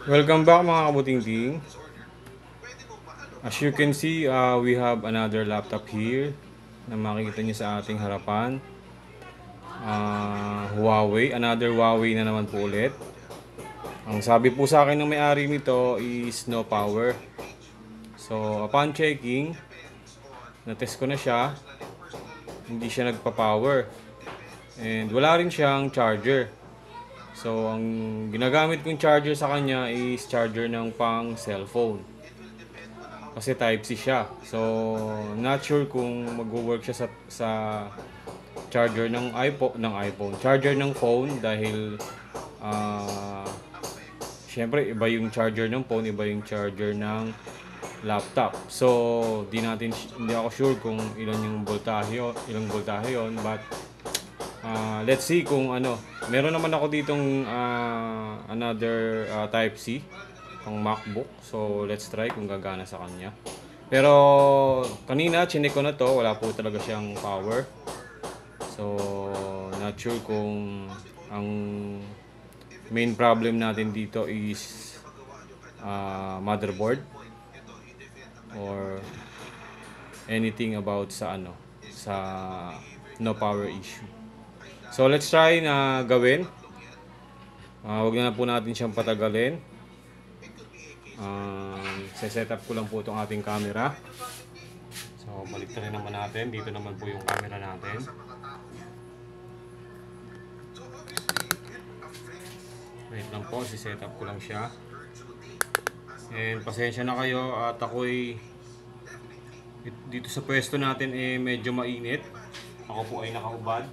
Welcome back mga kabuting-ting. As you can see, we have another laptop here na makikita niyo sa ating harapan. Huawei, another Huawei na naman po ulit. Ang sabi po sa akin ng may-ari nito is no power. So upon checking, na-test ko na siya, hindi siya nagpa-power. And wala rin siyang charger. So ang ginagamit kong charger sa kanya is charger ng pang cellphone. Kasi Type-C siya. So not sure kung magwo-work siya sa charger ng iPhone, charger ng phone dahil syempre iba yung charger ng phone, iba yung charger ng laptop. So hindi ako sure kung ilang voltahe yon, but let's see kung ano. Meron naman ako ditong another Type-C pang MacBook. So let's try kung gagana sa kanya. Pero kanina chinek ko na to, wala po talaga siyang power. So not sure kung ang main problem natin dito is motherboard or anything about sa no power issue. So let's try na gawin. Wag na po natin siyang patagalin. Set up ko lang po itong ating camera. So balik na rin naman natin. Dito naman po yung camera natin. Wait lang po, set up ko lang siya. And pasensya na kayo at ako'y dito sa pwesto natin medyo mainit. Ako po ay nakaubad.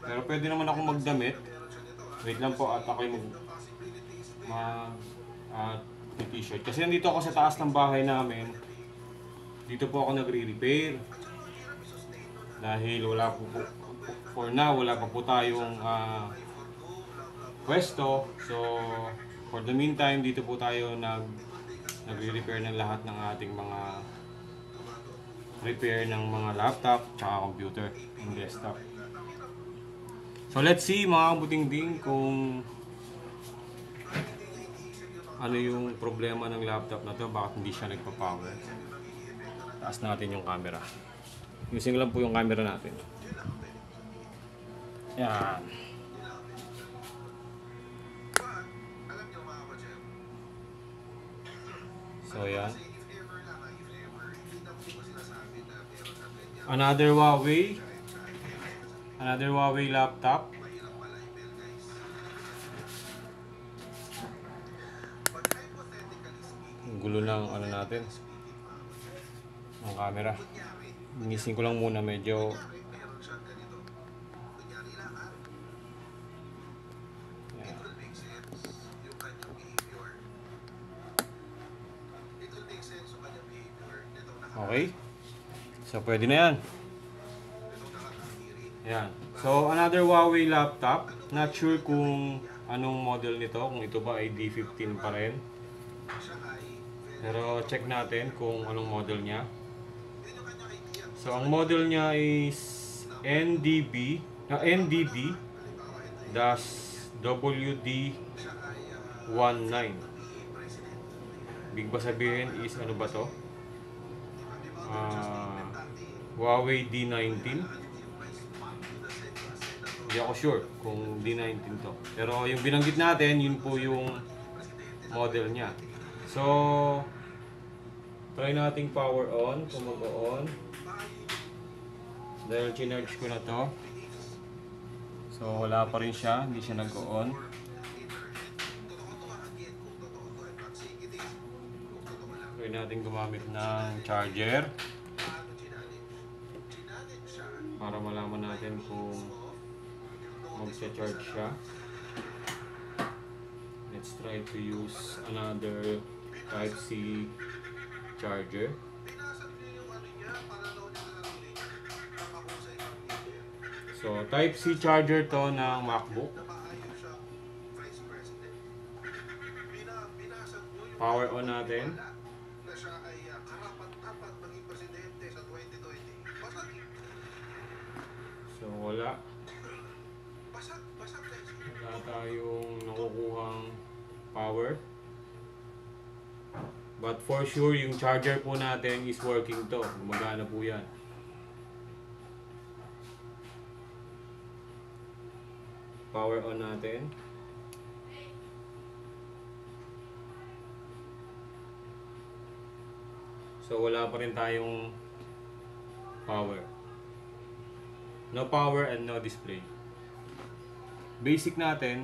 Pero pwede naman akong magdamit. Wait lang po at ako'y t-shirt. Kasi nandito ako sa taas ng bahay namin. Dito po ako nagre-repair. Dahil for now, wala pa po tayong pwesto. So, for the meantime, dito po tayo nagre-repair ng lahat ng ating mga repair ng mga laptop tsaka computer and desktop. So let's see mga kabuting-ting kung ano yung problema ng laptop na to, bakit hindi siya nagpa-power. Taas natin yung camera. Using lang po yung camera natin. Yan. So yan. Another Huawei laptop. Ang gulo ng natin. Ang camera. Inisin ko lang muna, medyo yan. Okay. So pwede na yan. Yan. So, another Huawei laptop. Not sure kung anong model nito. Kung ito ba ay D15 pa rin. Pero check natin kung anong model niya. So, ang model niya is NDB-WD19. Big ba sabihin is ano ba to? Huawei D19. Hindi ako sure kung D19 to. Pero yung binanggit natin, yun po yung model niya. So, try nating power on, kung mag-on. Dahil chinarge ko na to. So, wala pa rin siya, hindi siya nag-on. Try natin gumamit ng charger para malaman natin kung magsa-charge siya. Let's try to use another Type-C charger. So, Type-C charger to ng MacBook. Power on natin. So, wala. Wala tayong nakukuhang power. But for sure, yung charger po natin is working to. Gumagana po yan. Power on natin. So wala pa rin tayong power. No power and no display. Basic natin.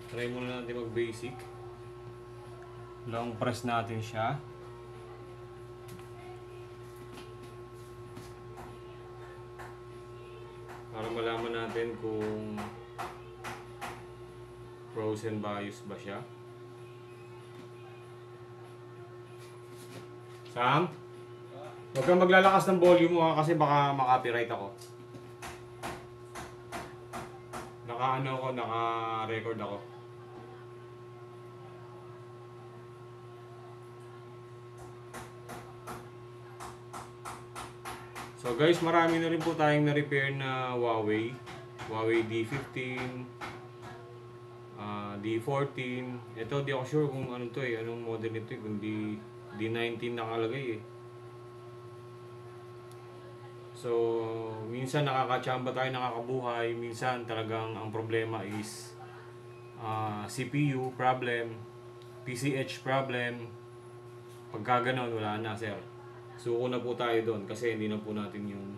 Try muna natin mag basic. Long press natin siya. Para malaman natin kung pros and bias ba siya. Sam? Huwag kang maglalakas ng volume mo kasi baka makapiright ako. Naka-record ako. So guys, marami na rin po tayong na-repair na Huawei D15, D14. Ito, di ako sure kung ano to anong model nito kung D19 nakalagay So, minsan nakakachamba tayo, nakakabuhay. Minsan talagang ang problema is CPU problem, PCH problem. Pagka ganon, wala na sir. Suko na po tayo doon kasi hindi na po natin yung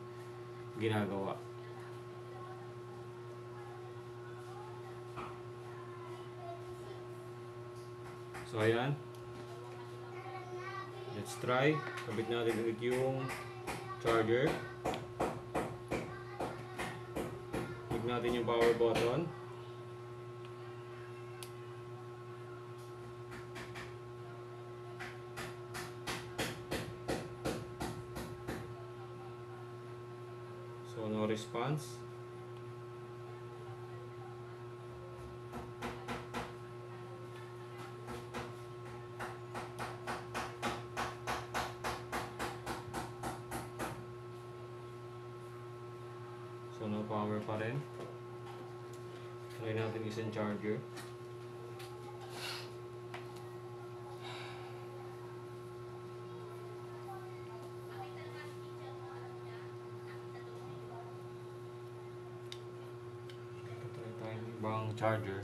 ginagawa. So ayan. Let's try. Kabit natin ulit yung charger. Click natin yung power button. So no response. So no power pa rin. Try natin isang charger. Try tayo ng ibang charger.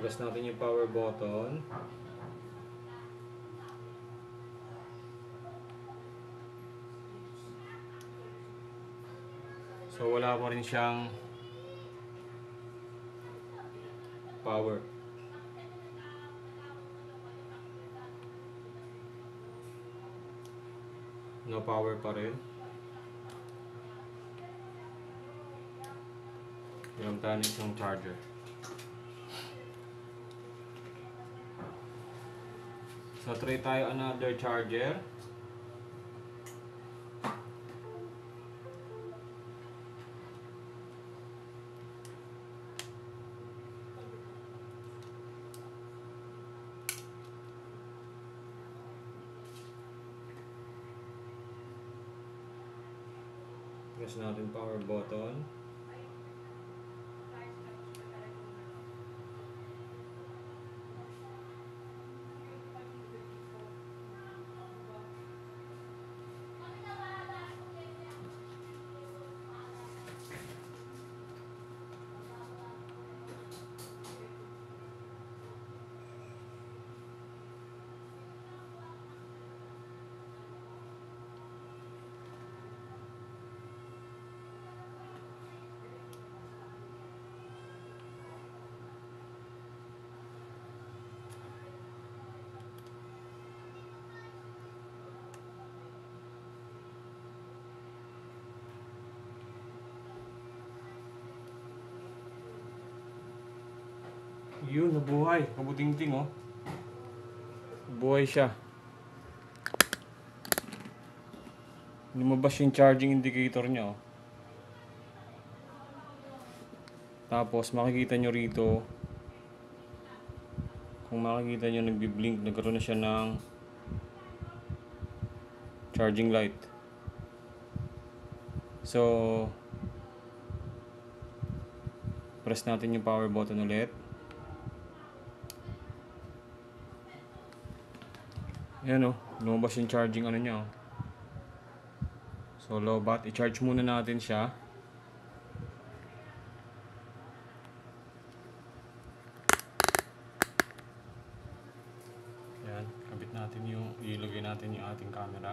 Press natin yung power button. So wala pa rin siyang power. No power pa rin. Meron tayo isang charger. So try tayo another charger. Press natin power button. Yun, nabuhay. Kabuting-ting, oh. Nabuhay siya. Lumabas yung charging indicator niya, oh. Tapos, makikita nyo rito Kung makikita nyo, nagbi-blink, nagkaroon na siya ng charging light. So, press natin yung power button ulit. Ayan o, lumabas yung charging ano niya o. So, low bat. I-charge muna natin siya. Ayan, kabit natin yung, ilagay natin yung ating camera.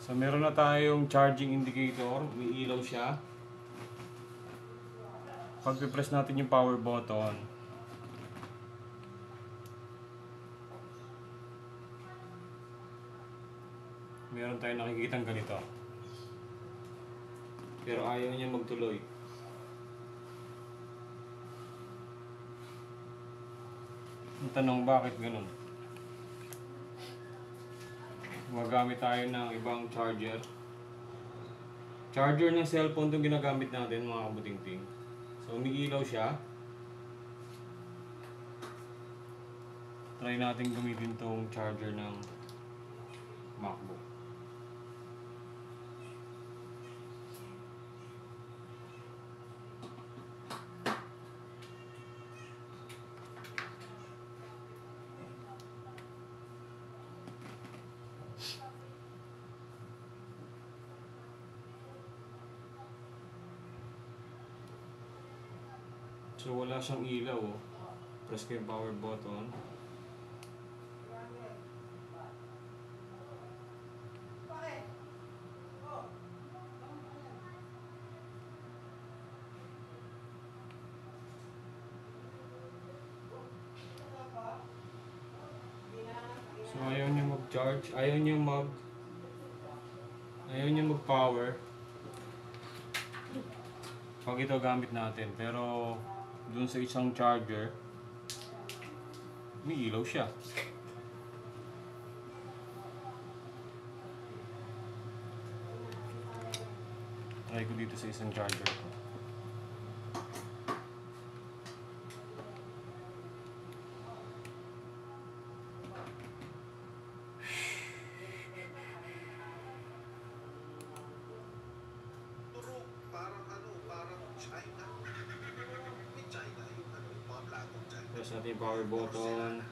So, meron na tayong charging indicator. May ilaw siya. Pag i-press natin yung power button, meron tayong nakikitang ganito. Pero ayaw niya magtuloy. Ang tanong, bakit ganun? Magamit tayo ng ibang charger. Charger ng cellphone itong ginagamit natin, mga kabutingting. So, umiilaw siya. Try natin gamitin tong charger ng MacBook. So, wala siyang ilaw oh. Press ko yung power button. So, ayaw niya mag-charge, ayaw niya mag-power pag ito gamit natin. Pero dun sa isang charger, may ilaw siya. Try ko dito sa isang charger ko. Press natin yung power button.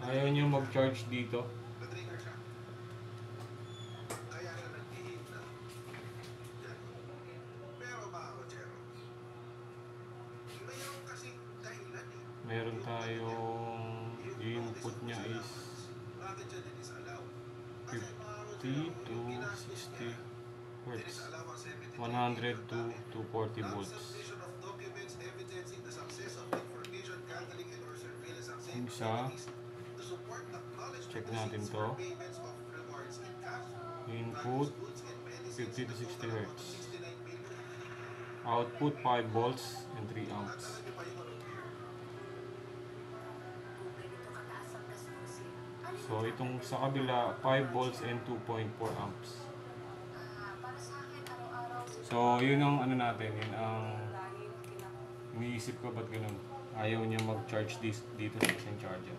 Ayaw niyo mag-charge dito. Meron tayong input niya is 50 to 60 Hz, 100 to 240 volts. Yung isa, check natin to. Input 50 to 60 Hz. Output 5 volts and 3 amps. So itong sa kabila 5 volts and 2.4 amps. So yun ang ano natin, yun ang iniisip ko ba't ganun. Ayaw niya mag-charge dito sa isang charger.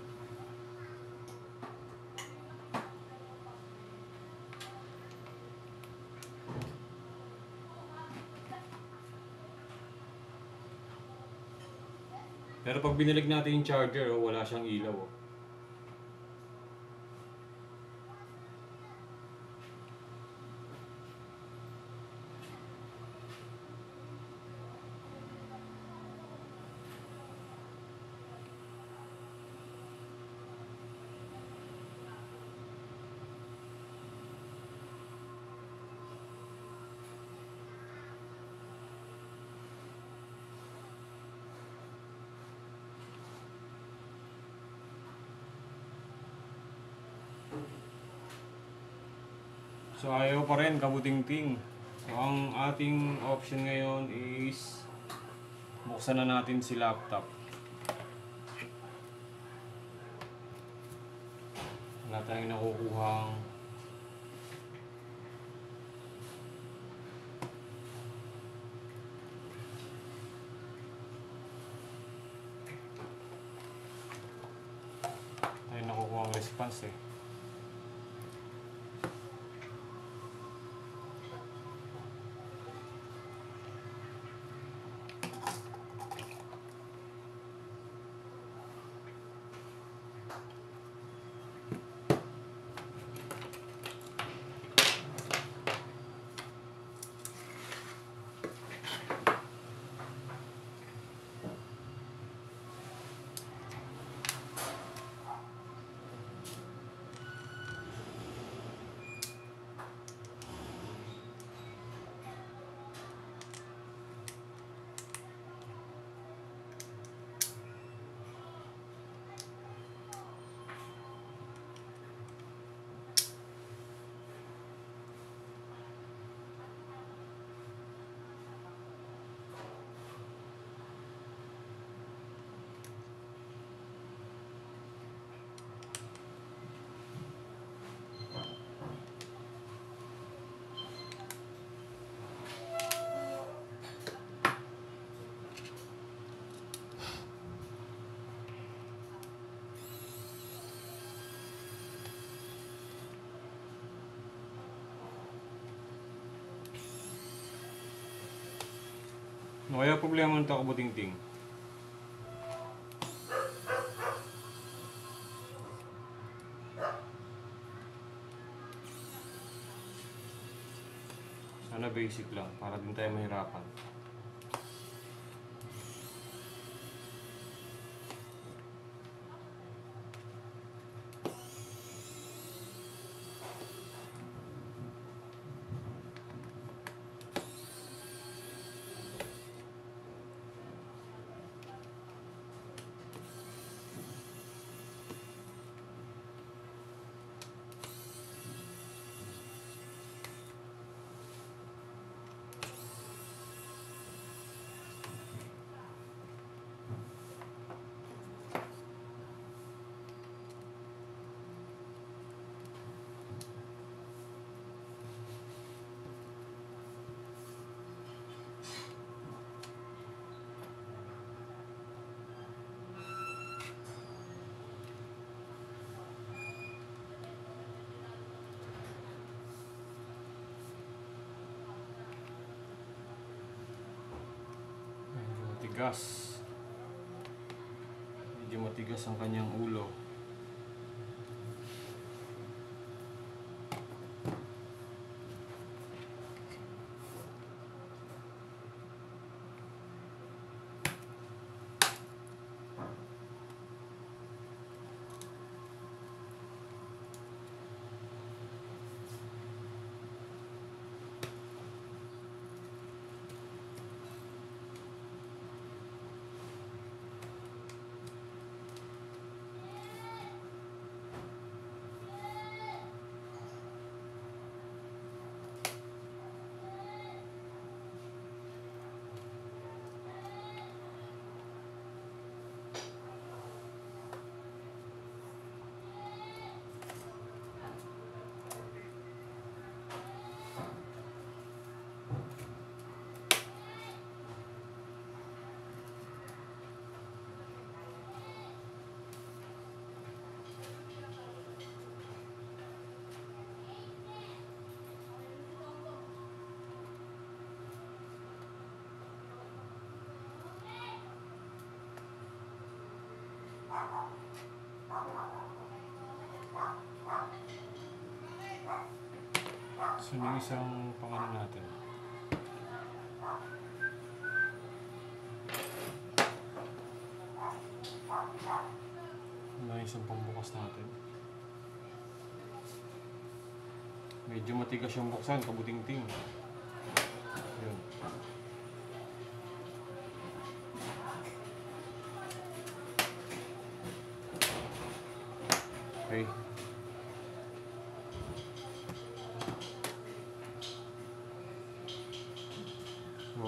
Pero pag binilig natin yung charger, oh, wala siyang ilaw. Oh. So ayaw pa rin kabuting-ting. So ang ating option ngayon is buksan na natin si laptop. Wala tayong nakukuhang response eh. No kaya problema nito kabuting-ting. Sana basic lang para din tayo mahirapan. Matigas. Medyo matigas ang kanyang ulo. So yung isang pangano natin. Yung isang pambukas natin. Medyo matigas yung buksan, kabuting-ting. Yun. Okay.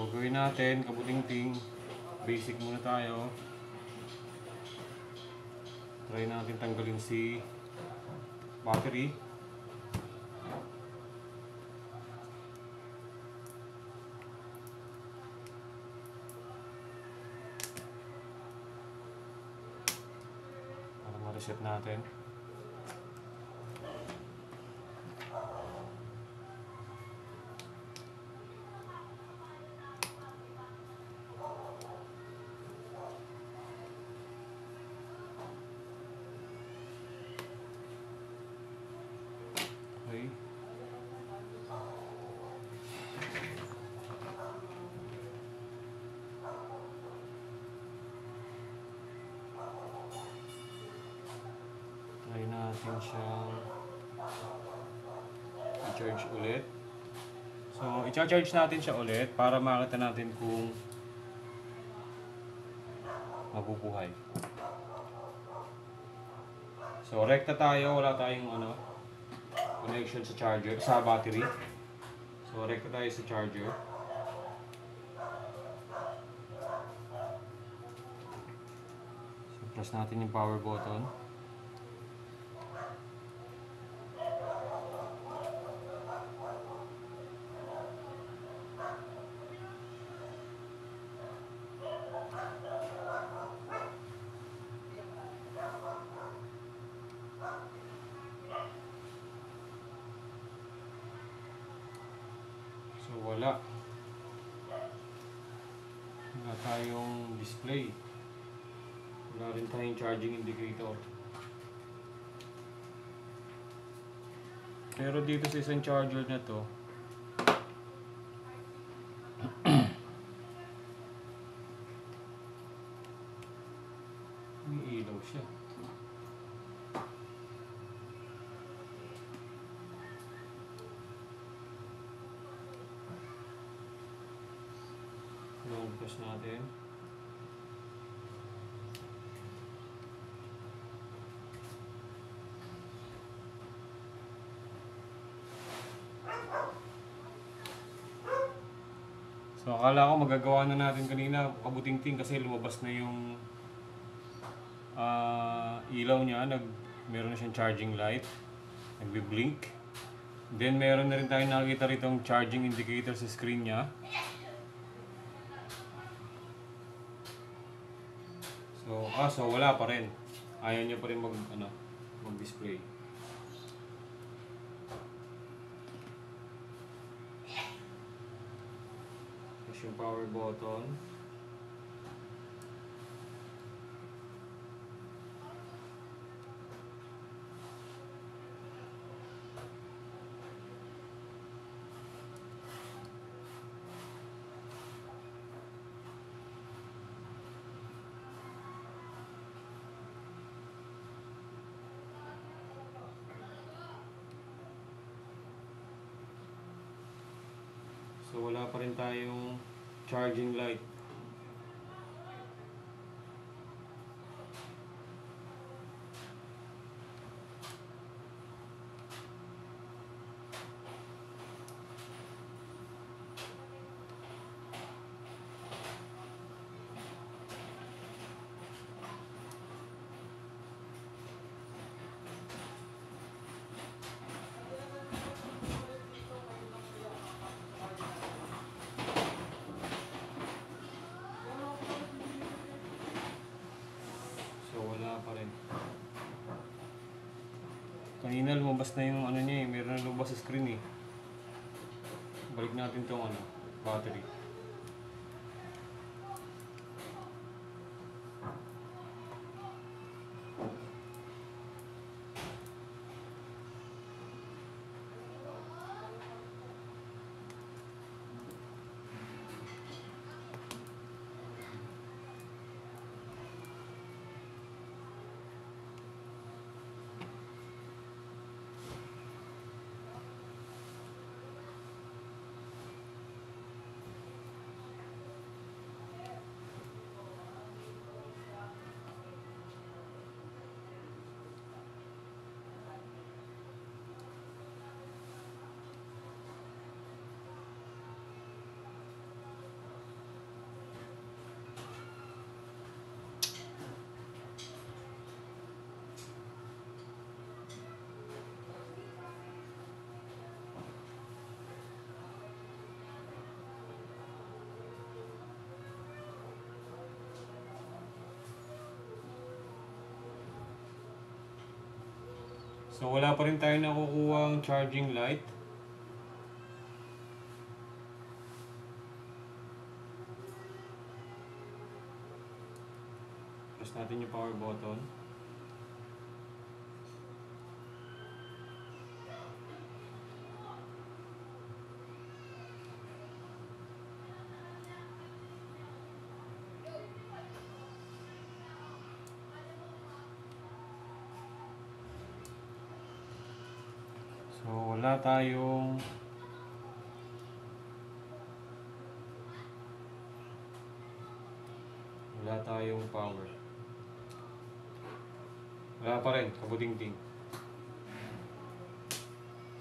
gawin natin, kabuting-ting, basic muna tayo. Try natin tanggalin si battery. Para ma-reset natin. Okay. Try natin siyang i-charge ulit. So, i-charge natin siya ulit para makita natin kung mabubuhay. So, rekta tayo, wala tayong connection sa charger, sa battery. So, rekta tayo sa charger. So, press natin yung power button. So, wala tayong display. Wala rin tayong charging indicator. Pero dito sa isang charger na to, may ilaw siya. Long press natin. So akala ko magagawa na natin kanina kabuting-ting kasi lumabas na yung ilaw niya, meron na siyang charging light, nagbi-blink. Then meron na rin tayong nakikita ritong charging indicator sa screen niya. So wala pa rin. Ayaw niya pa rin mag-display. Push yung power button. So wala pa rin tayong charging light. Wala pa rin. Kanina lumabas na yung niya meron na lumabas sa screen eh. Balik natin tong battery. So wala pa rin tayo nakukuhang charging light. Press natin yung power button. So wala tayong power. Wala pa rin, kabuting-ting.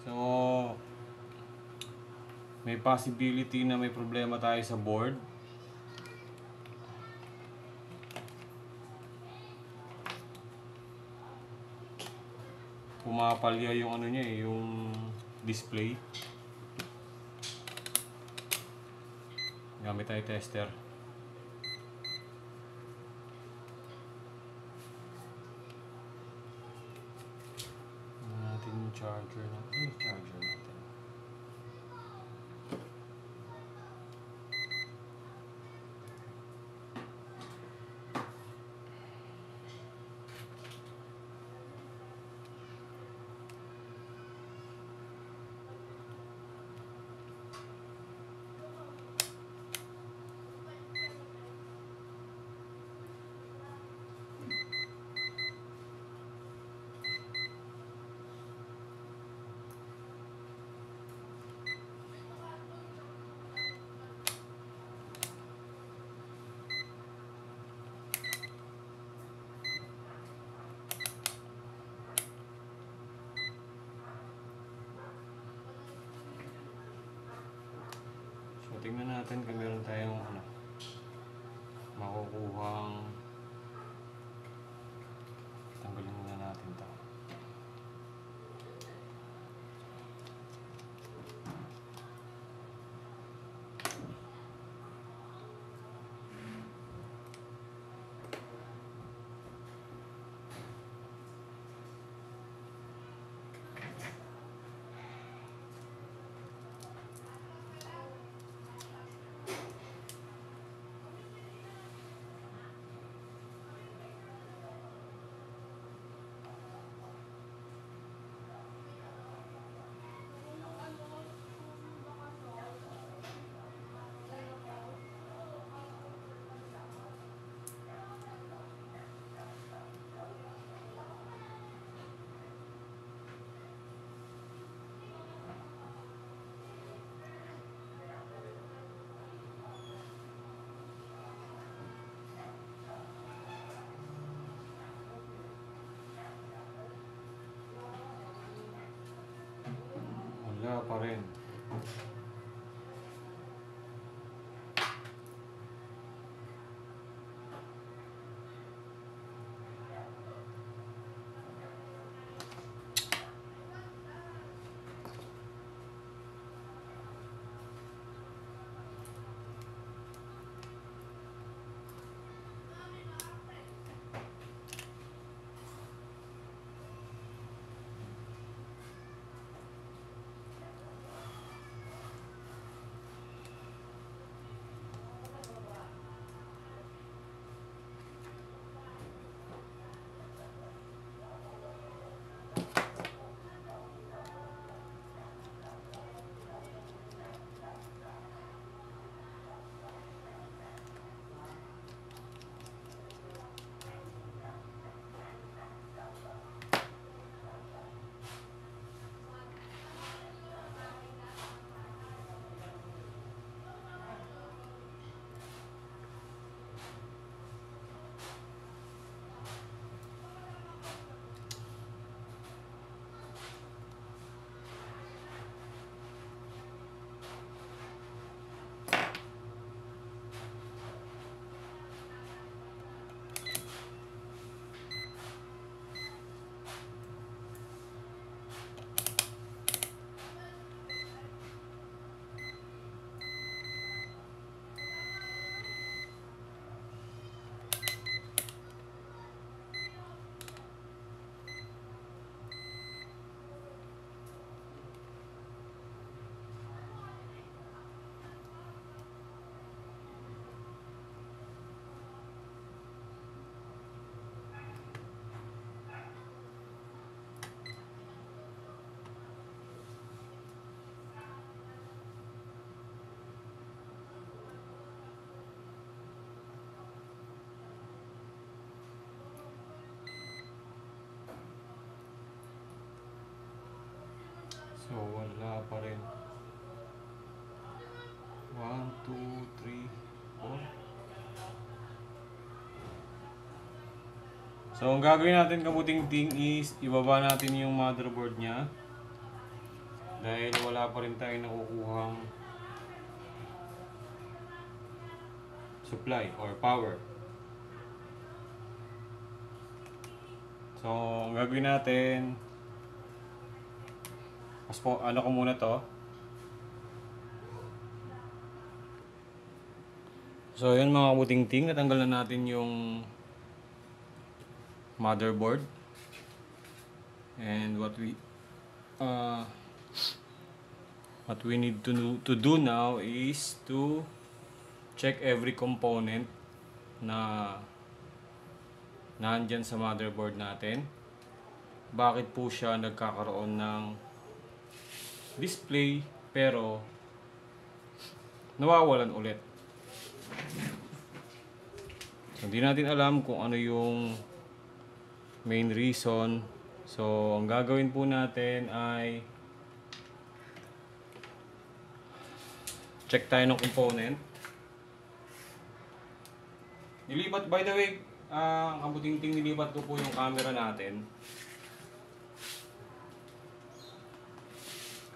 So may possibility na may problema tayo sa board. Pumapalya yung ano niya yung display. Gamit tayo tester. Natin yung charger natin. Yung charger natin. So tingnan natin kung meron tayong makukuhang. Tanggalin muna natin ito. Wala pa rin. Wala pa rin. 1, 2, 3, 4. So, ang gagawin natin kabuting ting is ibaba natin yung motherboard niya. Dahil wala pa rin tayong nakukuhang supply or power. So, ang gagawin natin, ano ko muna to. So, yun mga kabuting ting, natanggal na natin yung motherboard. And what we need to do now is to check every component na nandyan sa motherboard natin. Bakit po siya nagkakaroon ng display pero nawawalan ulit. So, hindi natin alam kung ano yung main reason. So, ang gagawin po natin ay check tayo ng component. Nilipat, by the way, ang kabuting-ting nilipat ko po yung camera natin.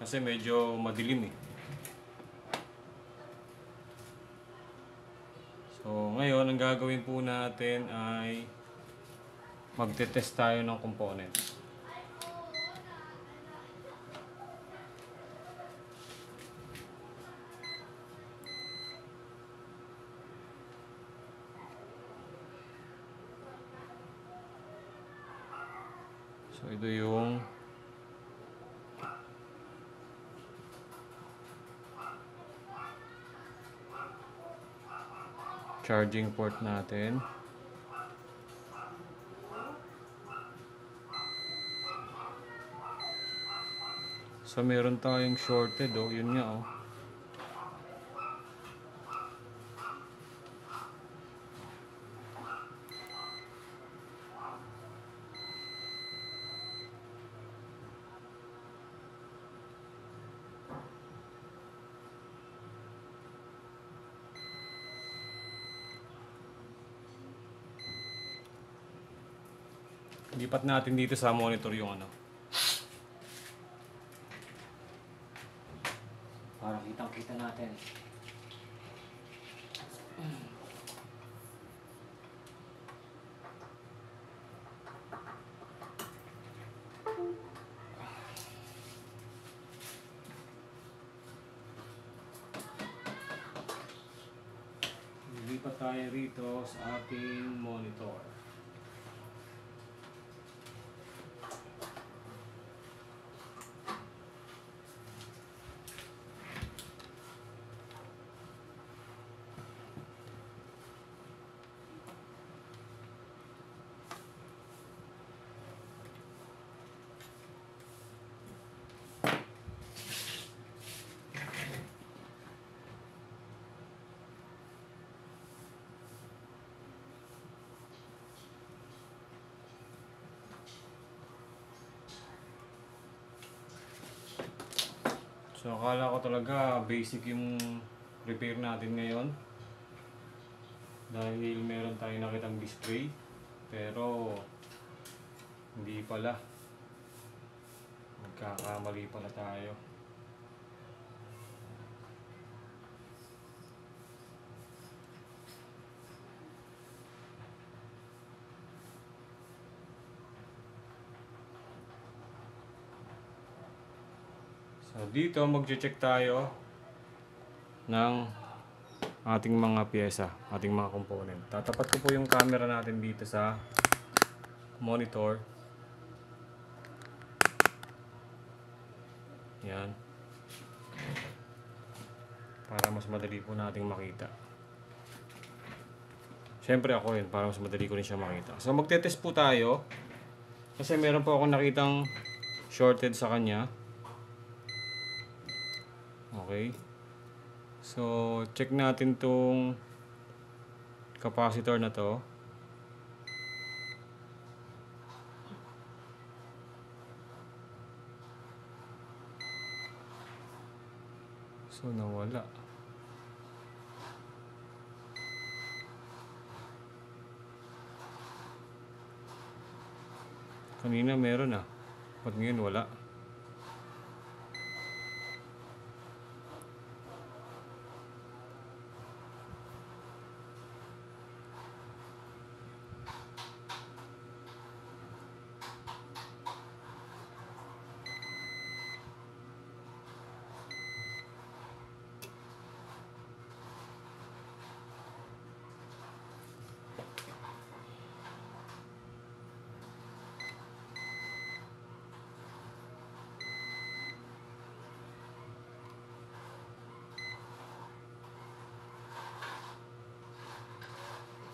Kasi medyo madilim eh. So, ngayon, ang gagawin po natin ay magte-test tayo ng components. So, ito yung charging port natin. So, meron tayong shorted oh, yun nga oh. Lipat natin dito sa monitor yung ano. Para kitang-kita natin. Lipat tayo rito sa ating monitor. So, akala ko talaga basic yung repair natin ngayon. Dahil meron tayong nakitang display. Pero, hindi pala. Magkakamali pala tayo. So, dito magche-check tayo ng ating mga pyesa, ating mga component. Tatapat ko po yung camera natin dito sa monitor. Yan. Para mas madali po nating makita. Siyempre ako yun, para mas madali ko rin siya makita. So, magte-test po tayo. Kasi meron po akong nakitang shorted sa kanya. Okay. So, check natin tong capacitor na to. So nawala. Kanina meron ah. Ba't ngayon wala?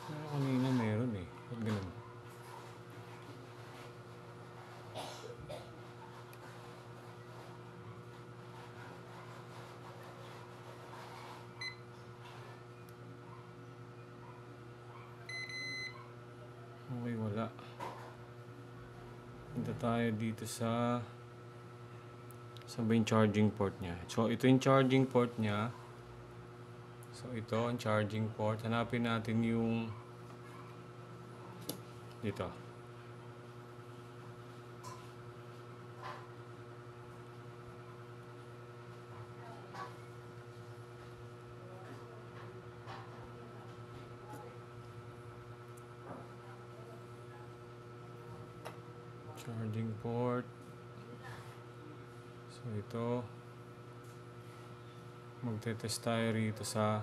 Pero kanina meron eh. Ba't ganun? Okay, wala. Punta tayo dito sa ba yung charging port niya. So, ito yung charging port niya. So, ito ang charging port. Hanapin natin yung dito. Charging port. So, ito. Magte-test tayo rito sa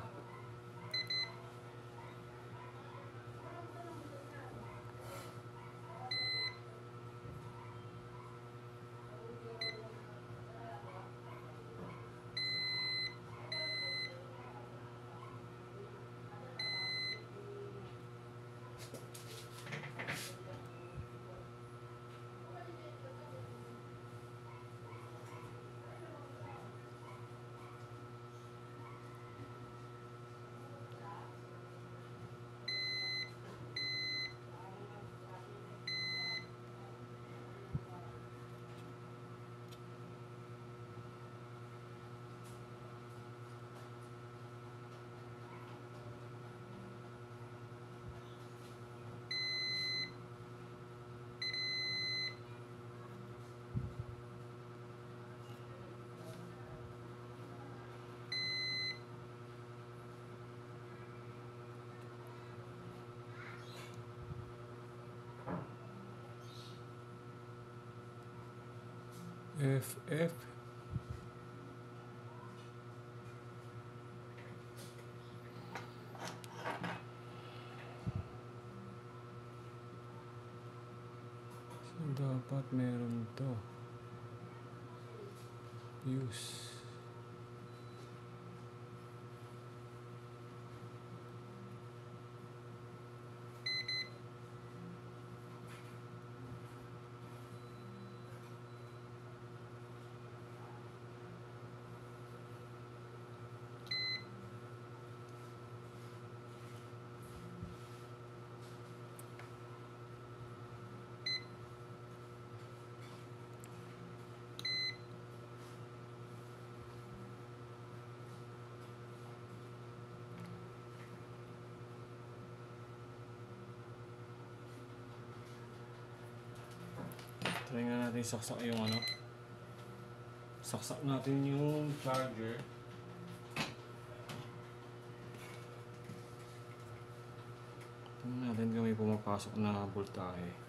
FF. So, dapat meron to. Use. Try nga natin saksak yung ano. Saksak natin yung charger. Tingnan natin kung may pumapasok na voltahe.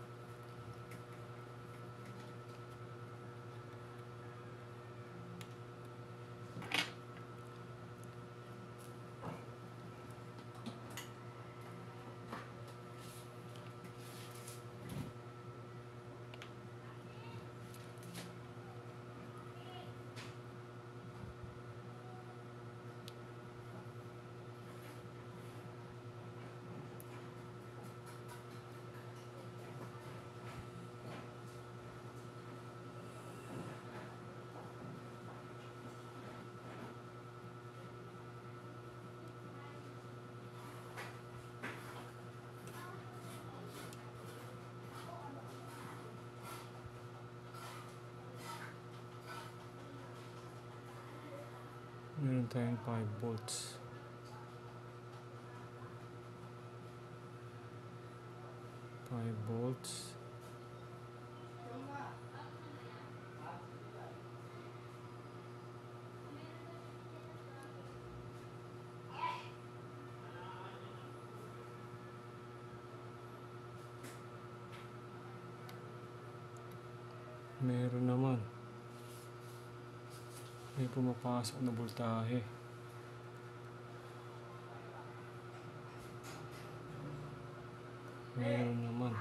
Meron tayong 5 volts. Meron naman. May pumapasok na voltahe. Meron naman.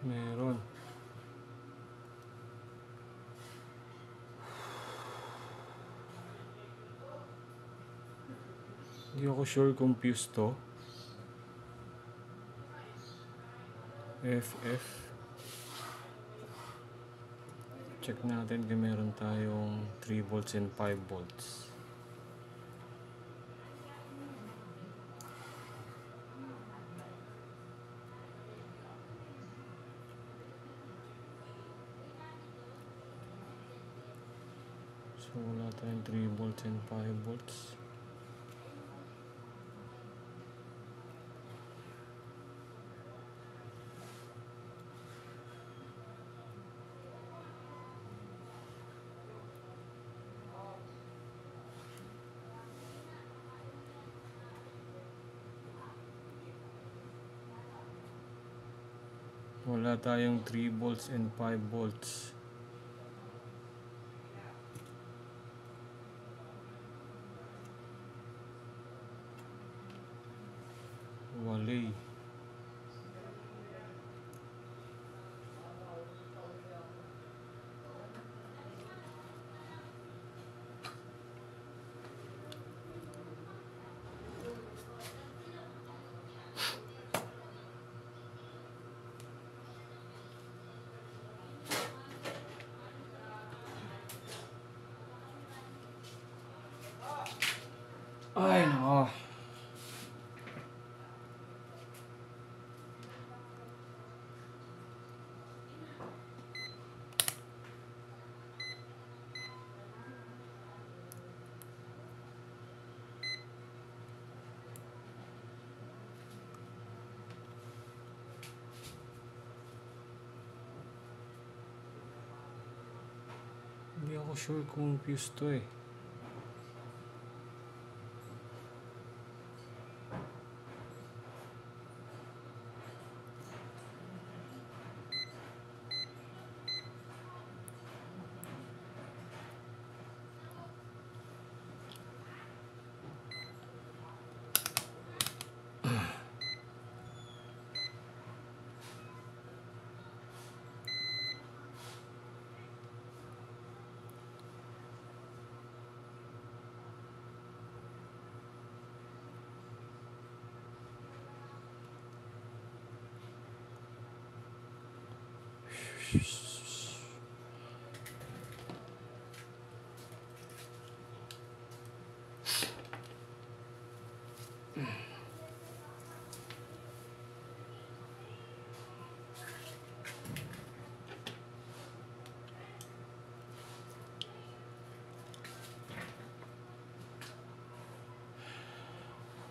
Meron. Hindi ako sure kung fuse to. FF. Check natin kung meron tayong 3 volts and 5 volts. So wala tayong 3 volts and 5 volts. Wala tayong 3 volts and 5 volts. Wali. Ay, nako. Hindi ako sure kung fuse to eh.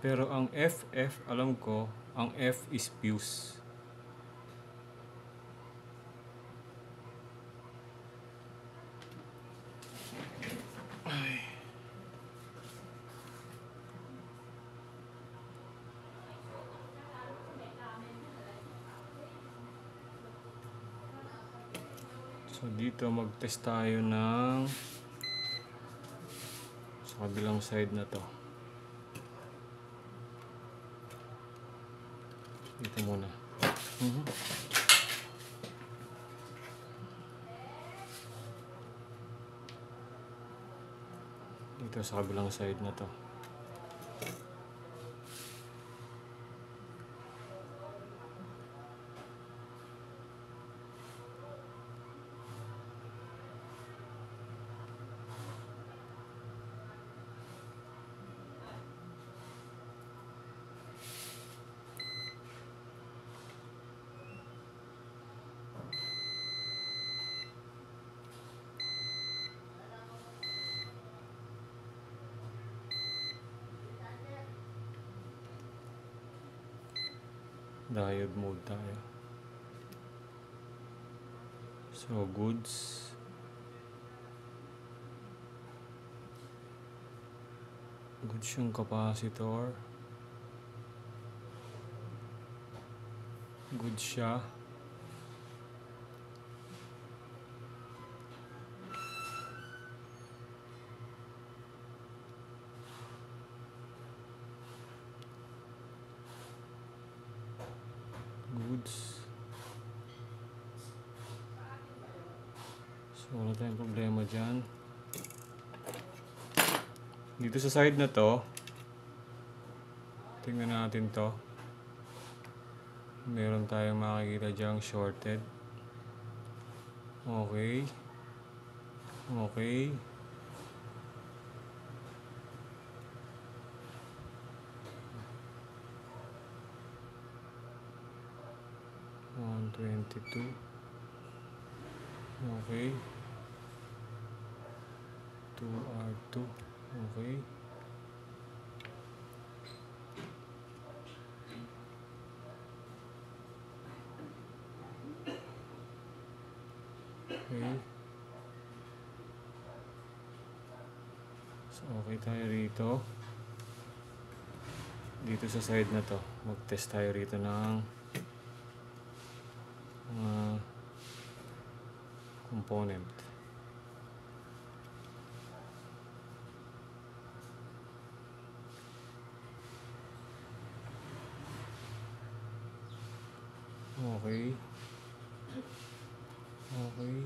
Pero ang FF, alam ko, ang F is fuse. Ay. So dito mag-test tayo ng sa kabilang side na to. Dito muna. Dito sa kabilang side na to. Diode mode tayo. So, goods. Goods yung capacitor. Goods siya. Goods. So, wala tayong problema dyan. Dito sa side na to, tingnan natin to. Meron tayong makikita dyang shorted. Okay. Okay. $122. Okay. 2R2. Okay. Okay. So, okay tayo rito. Dito sa side na to, mag-test tayo rito ng component. Okay. Okay.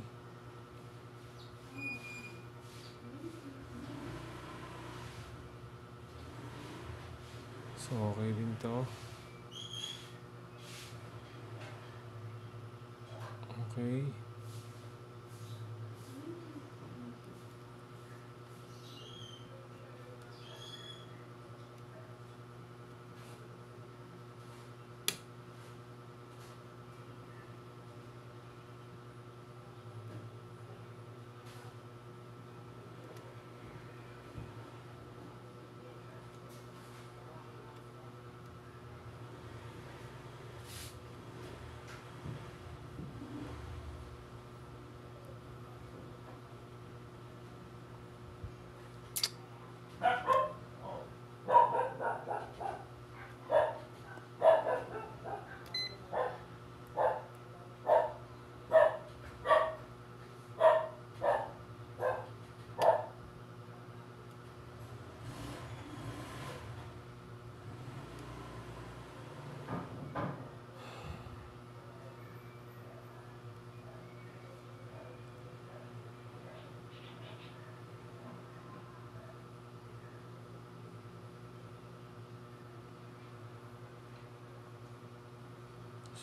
So, okay din to. Okay.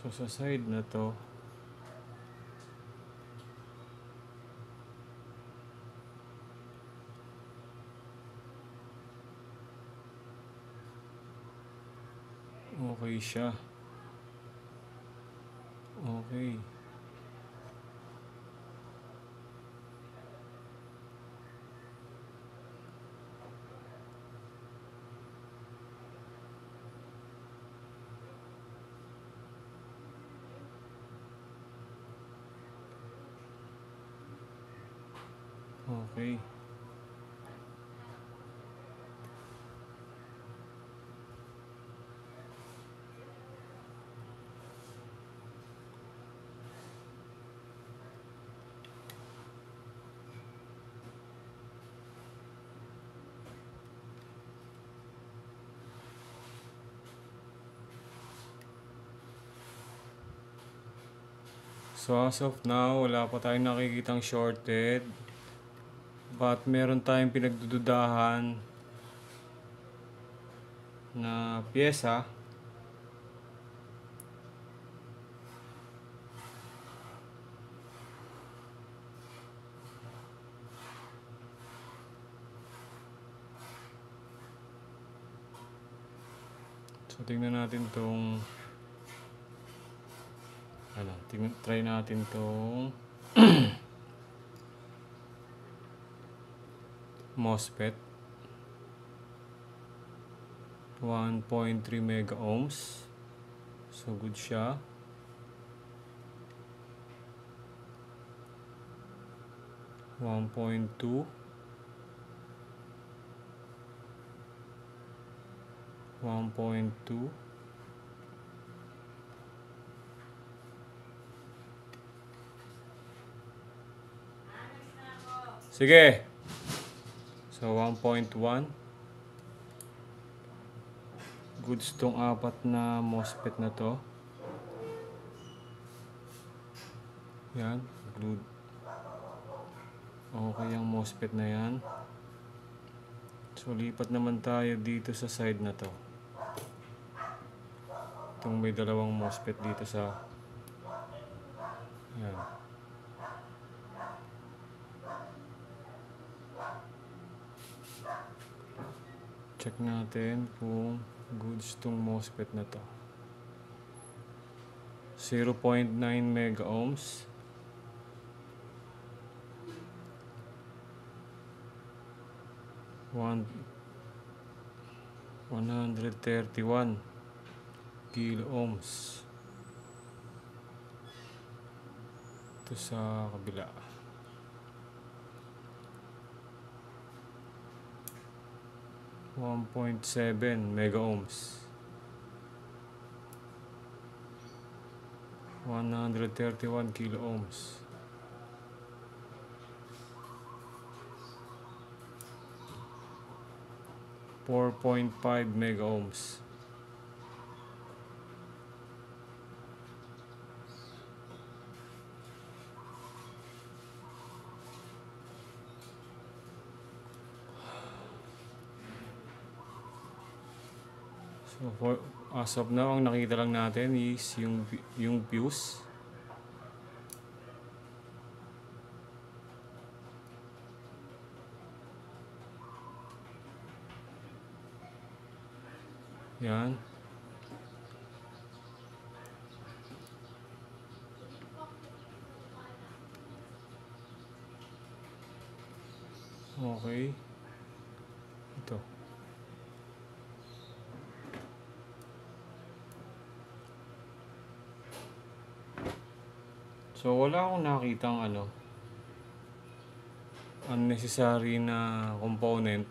So, sa side na to, okay siya. Okay. Okay. So, as of now, wala pa tayong nakikitang shorted. But meron tayong pinagdududahan na pyesa. So, tingnan natin tong try natin tong MOSFET 1.3 mega ohms. So good siya. One point two. 1.2. Sige. So 1.1. Goods tong apat na MOSFET na to. Yan, glued. Okay ang MOSFET na yan. So lipat naman tayo dito sa side na to. Itong may dalawang MOSFET dito sa yan. Check natin kung goods tong MOSFET na to. 0.9 mega ohms. 131 kilo ohms. Ito sa kabila. 1.7 mega ohms. 131 kilo ohms. 4.5 mega ohms. So as of now, ang nakita lang natin is yung fuse. Yan. Okay. Ito. So wala akong nakitang unnecessary na component.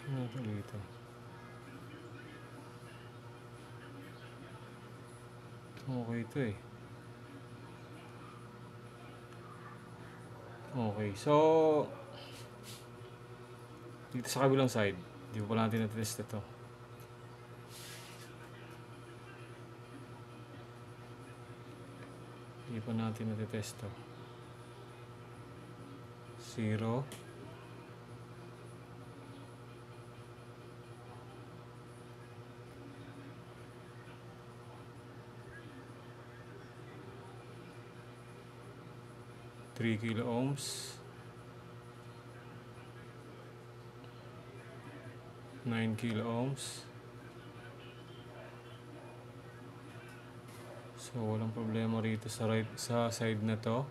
Ano ito dito? Okay ito eh. Okay, so dito sa kabilang side, di pa natin na-test ito. Di pa natin na-test ito. 0. Three kilo ohms. 9 kilo ohms. So walang problema rito sa side na to.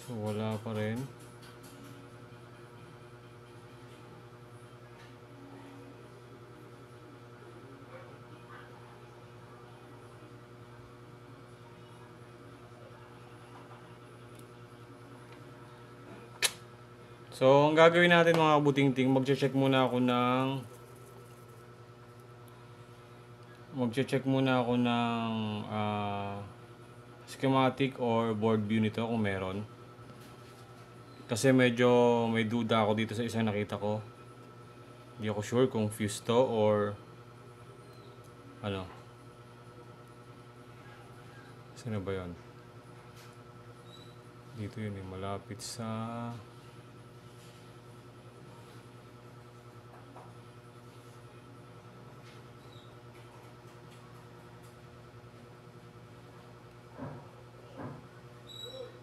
So wala pa rin. So ang gagawin natin mga kabutingting, magche-check muna ako ng schematic or board view nito kung meron. Kasi medyo may duda ako dito sa isang nakita ko. Hindi ako sure kung fuse to or ano. Sino ba yun? Dito yun eh, malapit sa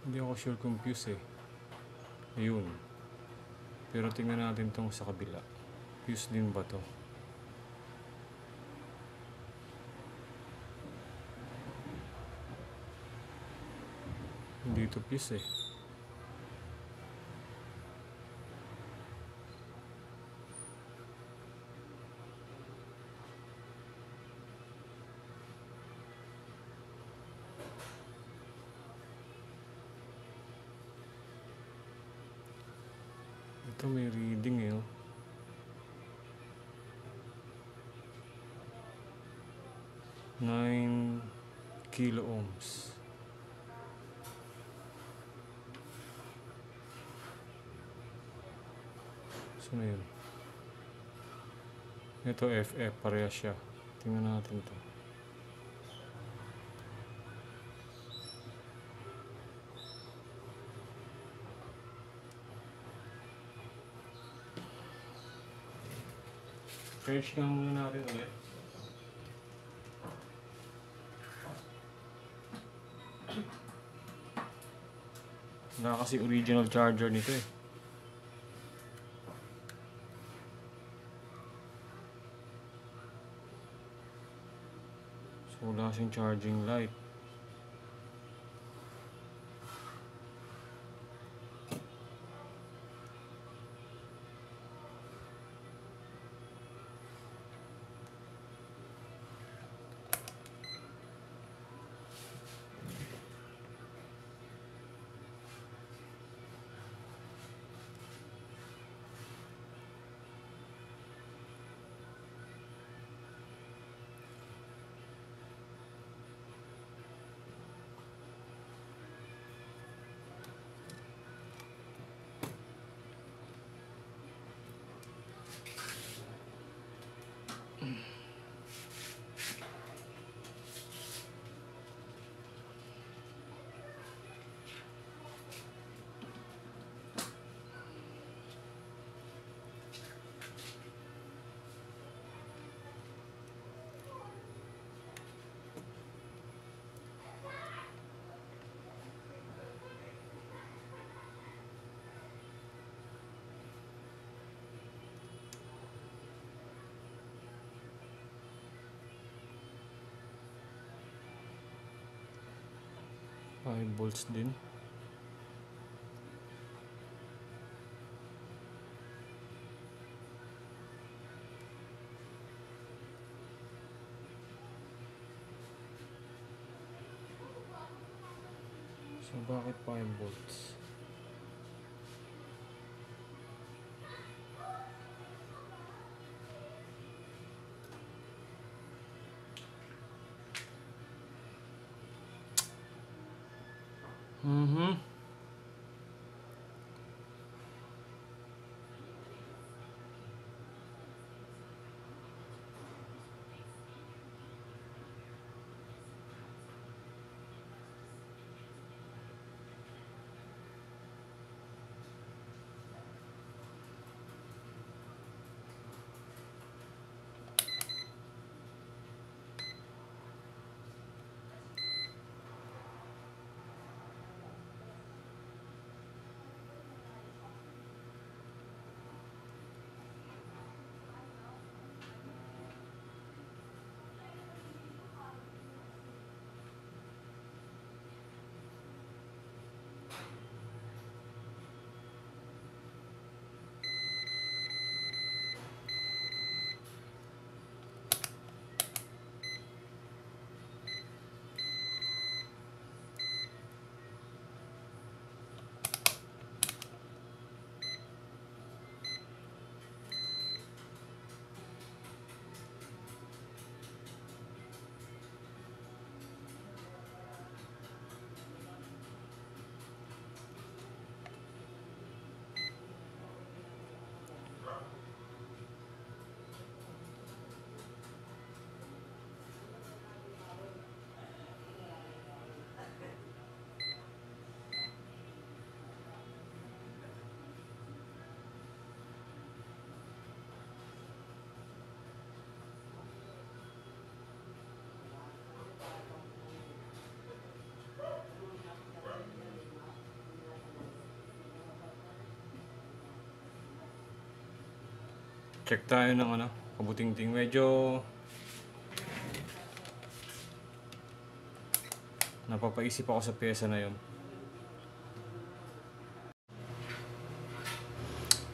Hindi ako sure kung fuse eh. Ayun. Pero tingnan natin tong sa kabila. Fuse din ba to? Hindi to fuse eh. Ito may reading eh. 9 kilo ohms. So na yun. Ito FF, pareha siya. Tingnan natin to. Search nga muna natin ulit. Wala kasi original charger nito eh. So wala kasing charging light. Five volts din. So bakit 5 volts? check tayo ng ano, kabuting-ting. Medyo napapaisip ako sa pyesa na yon.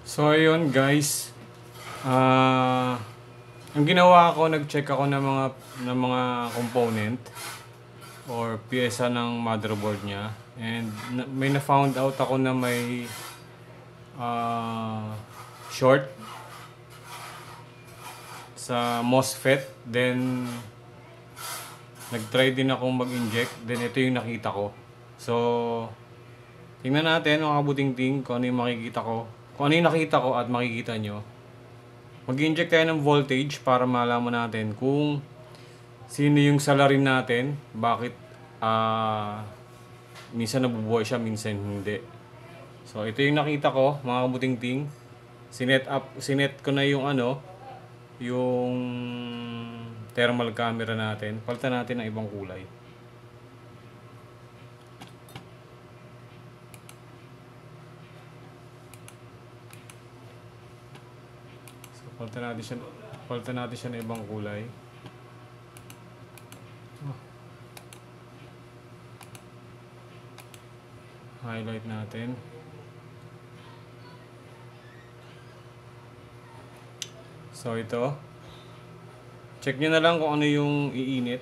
So ayun guys, ang ginawa ko, nag-check ako ng mga component or pyesa ng motherboard niya, and may na-found out ako na may short sa MOSFET. Then nag-try din akong mag-inject, then ito yung nakita ko. So tingnan natin mga kabuting-ting kung ano yung makikita ko, kung ano yung nakita ko at makikita nyo. Mag-inject tayo ng voltage para malaman natin kung sino yung salarin natin, bakit minsan nabubuhay siya, minsan hindi. So ito yung nakita ko mga kabuting-ting. Sinet ko na yung yung thermal camera natin. Palitan natin ng ibang kulay. So palitan natin siya ng ibang kulay. Highlight natin. So ito, check nyo na lang kung ano yung iinit.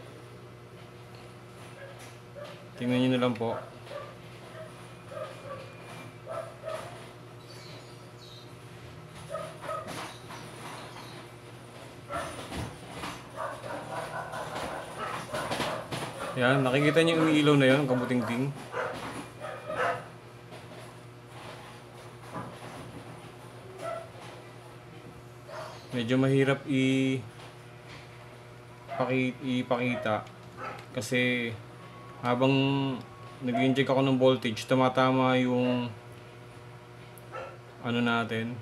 Tingnan nyo na lang po. Yan, nakikita nyo yung umiilaw na yun, kabuting-ting. Medyo mahirap ipakita kasi habang nag-inject ako ng voltage, tumatama yung natin,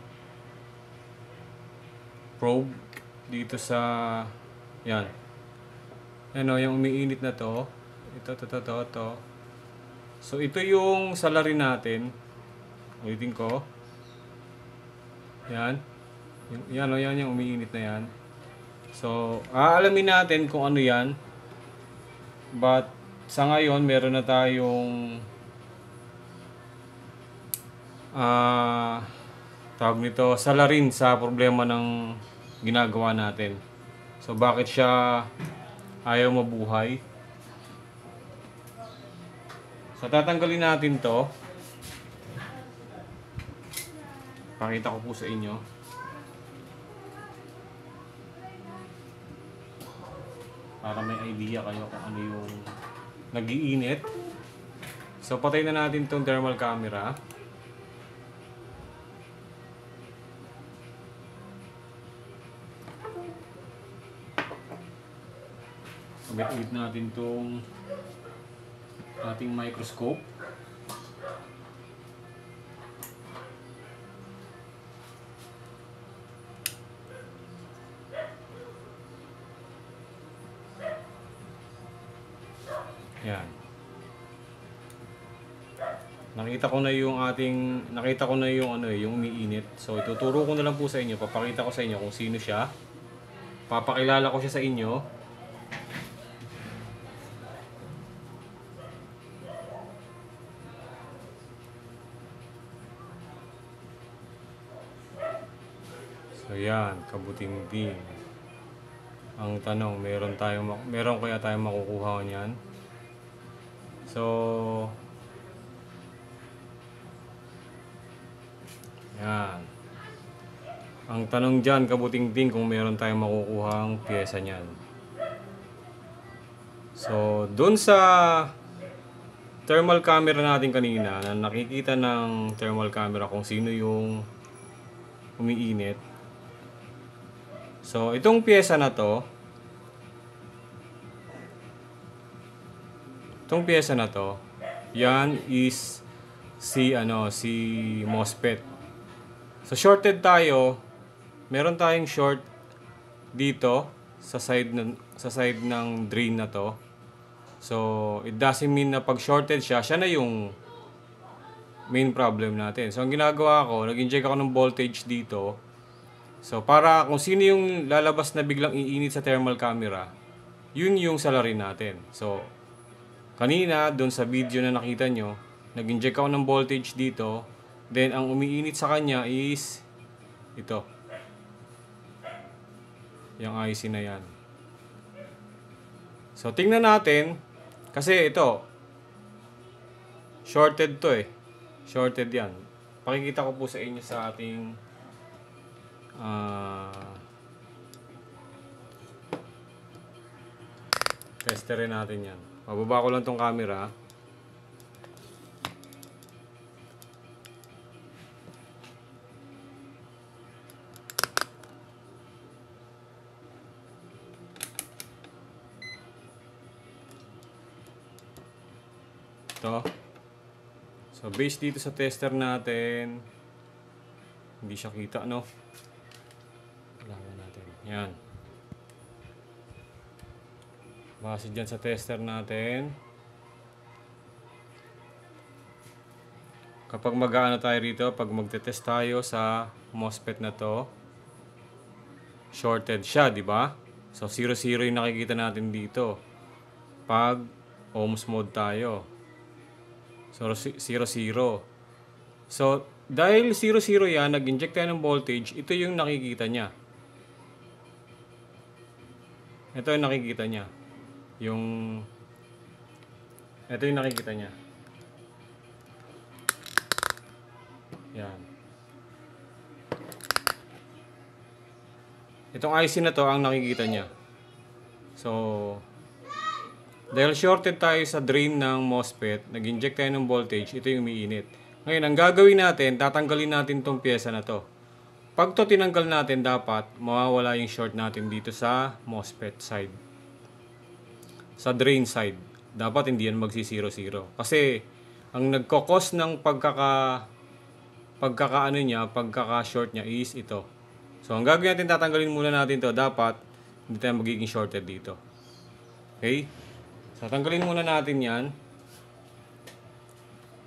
probe dito sa yan. Yung umiinit na to. Ito. So ito yung salarin natin. Ulitin ko. Yan. Yan yung umiinit na yan. So, aalamin natin kung ano yan. But, sa ngayon, meron na tayong tawag nito, salarin sa problema ng ginagawa natin. So, bakit siya ayaw mabuhay? So, tatanggalin natin to. Pakita ko po sa inyo. Para may idea kayo kung ano yung nag-iinit. So patay na natin itong thermal camera. Gamit natin itong ating microscope. Yan. Nakita ko na yung yung umiinit. So ituturo ko na lang po sa inyo, papakita ko sa inyo kung sino siya. Papakilala ko siya sa inyo. So yan, kabuting-ting. Ang tanong, meron kaya tayong makukuha niyan? So yan. Ang tanong dyan, kabuting-ting, kung meron tayong makukuhang pyesa niyan. So dun sa thermal camera natin kanina, na nakikita ng thermal camera kung sino yung umiinit. So itong pyesa na to, yan is si MOSFET. So shorted tayo. Meron tayong short dito sa side ng drain na to. So it doesn't mean na pag shorted siya na yung main problem natin. So ang ginagawa ko, nag-inject ako ng voltage dito So para kung sino yung lalabas na biglang iinit sa thermal camera, yun yung salarin natin. So kanina doon sa video na nakita nyo, nag-inject ako ng voltage dito, then ang umiinit sa kanya is ito, yung IC na yan. So tingnan natin, kasi ito shorted to eh, shorted yan. Pakikita ko po sa inyo sa ating testerin natin yan. Mababa ko lang tong camera. Ito. So based dito sa tester natin, hindi siya kita, no? Kailangan natin. Yan. Base dyan sa tester natin. Kapag mag-aano tayo rito, pag magte-test tayo sa MOSFET na to, shorted siya, di ba? So 0, 0 yung nakikita natin dito. Pag ohms mode tayo. So 0, 0. So dahil 0, 0 yan, nag-inject tayo ng voltage, ito yung nakikita niya. Ito yung nakikita niya. Ito yung nakikita niya. Yan. Itong IC na to ang nakikita niya. So dahil shorted tayo sa drain ng MOSFET, nag-inject tayo ng voltage, ito yung umiinit. Ngayon, ang gagawin natin, tatanggalin natin tong pyesa na to. Pag to tinanggal natin, dapat mawawala yung short natin dito sa MOSFET side. Sa drain side. Dapat hindi yan magsi-0-0. Kasi, ang nagkakos ng pagkaka-short niya is ito. So, ang gagawin natin, tatanggalin muna natin to. Dapat, hindi tayo magiging shorted dito. Okay? So, tanggalin muna natin yan.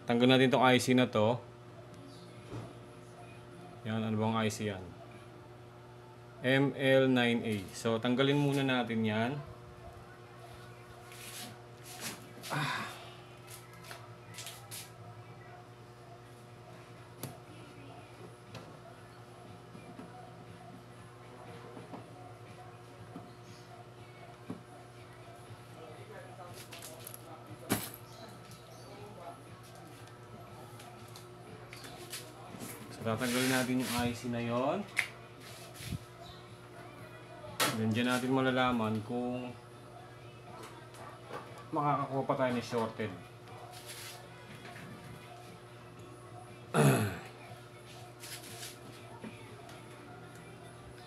Tanggalin natin itong IC na to. Yan, ano bang IC yan? ML9A. So, tanggalin muna natin yan. So, tatanggalin natin yung IC na yon. Diyan natin malalaman kung makakakuha pa tayo ng shorted.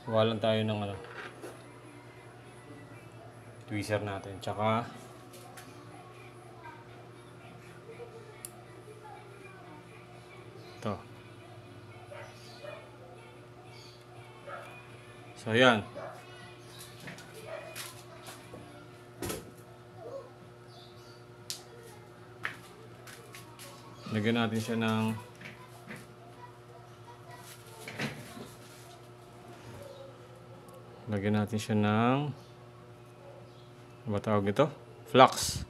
Kuha lang tayo ng tweezer natin. Tsaka ito. So, ayan. Lagyan natin siya ng ano ba tawag ito? Flux.